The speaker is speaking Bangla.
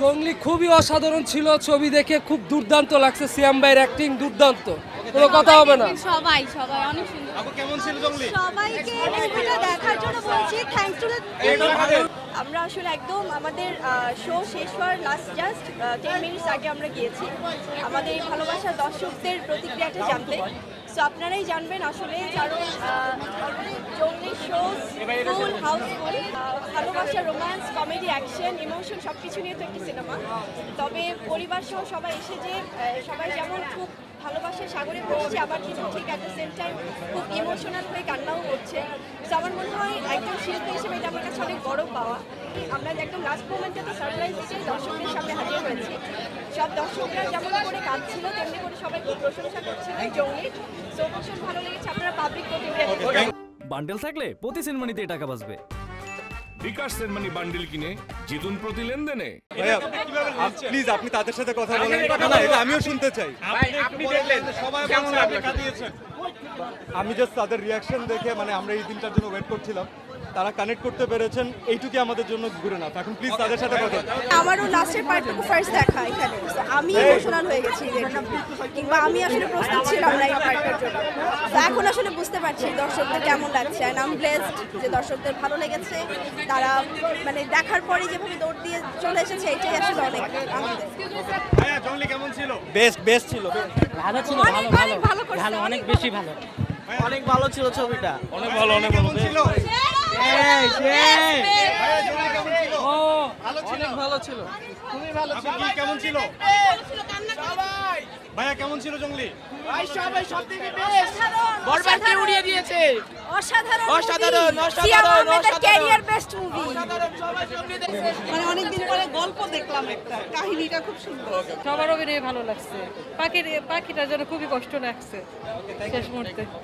জংলি খুবই অসাধারণ ছিল, ছবি দেখে খুব দুর্দান্ত লাগছে, সিয়াম ভাইয়ের অ্যাক্টিং দুর্দান্ত, কোনো কথা হবে না। সবাই সবাই অনেক সুন্দর। আপু কেমন ছিল জংলি? সবাইকে মুভিটা দেখার জন্য বলছি থ্যাঙ্কস টু আমরা আসলে একদম আমাদের শো শেষ হওয়ার লাস্ট জাস্ট 10 মিনিটস আগে আমরা গিয়েছি আমাদের এই ভালোবাসার দর্শকদের প্রতিক্রিয়াটা জানতে। সো আপনারাই জানবেন আসলে, কারণ জংলি শো ফুল হাউসফুল, ভালোবাসা, রোম্যান্স, কমেডি, অ্যাকশন, ইমোশন সব কিছু নিয়ে তো একটি সিনেমা। তবে পরিবার সহ সবাই এসে যে সবাই যেমন খুব ভালোবাসার সাগরে পড়ছে, আবার কিন্তু ঠিক অ্যাট দ্য সেম টাইম খুব ইমোশনাল হয়ে কান্নাও করছে। তো আমার মনে হয় একজন শিল্পী হিসেবে এটা আমার কাছে অনেক বড় পাওয়া। আমরা একদম লাস্ট মোমেন্টে সারপ্রাইজ দিয়ে দর্শকদের সামনে হাজির হয়েছি। সব দর্শকরা যেমন করে কাঁদছিল তেমনি করে সবাই খুব প্রশংসা করছিল জংলির। সো ভীষণ ভালো লেগেছে, আপনারা পাবলিক প্রতিক্রিয়া। বান্ডেল থাকলে প্রতি সিনেমানিতে টাকা বাঁচবে। বিকাশ সেনমানি বান্ডিল কিনে জিতুন প্রতি লেনদেনে। প্লিজ আপনি তাদের সাথে কথা বলেন। না এটা আমিও শুনতে চাই। আপনি দেখলেন সবাই কেমন লাগলো? আমি জাস্ট তাদের রিয়াকশন দেখে, মানে আমরা এই দিনটার জন্য ওয়েট করছিলাম, তারা কানেক্ট করতে পেরেছেন, এইটুকুই আমাদের জন্য গুড এনাফ। এখন প্লিজ তাদের সাথে কথা। আমারও লাস্টের পার্টটুকু ফার্স্ট দেখা এখানে, তো আমি ইমোশনাল হয়ে গেছি কিংবা আমি আসলে প্রস্তুত ছিলাম না এই পার্টটার জন্য। তো এখন আসলে বুঝতে পারছি দর্শকদের কেমন লাগছে, অ্যান্ড আই এম ব্লেসড যে দর্শকদের ভালো লেগেছে। তারা মানে দেখার পরে যেভাবে দৌড় দিয়ে চলে এসেছে, এটাই আসলে অনেক আনন্দের। ভাইয়া জংলি কেমন ছিল? বেস্ট ছিল। ভালো ছিল, অনেক ভালো ভালো করছে, ভালো, অনেক বেশি ভালো, অনেক ভালো ছিল ছবিটা। অনেক ভালো, অনেক ভালো ছিল। ভাইয়া জংলি কেমন ছিল? অনেক ভালো ছিল, খুবই ভালো আপু কি কেমন ছিল? ভাইয়া কেমন ছিল জংলি? বরবাদকে উড়িয়ে দিয়েছে। অসাধারণ, অসাধারণ, সিয়াম অসাধারণ, আহমেদের অসাধারণ। Career best movie. মানে অনেকদিন পরে গল্প দেখলাম, একটা কাহিনীটা খুব সুন্দর। সবার অভিনয় ভালো লাগছে। পাখিটার জন্য খুবই কষ্ট লাগছে শেষ মুহূর্তে।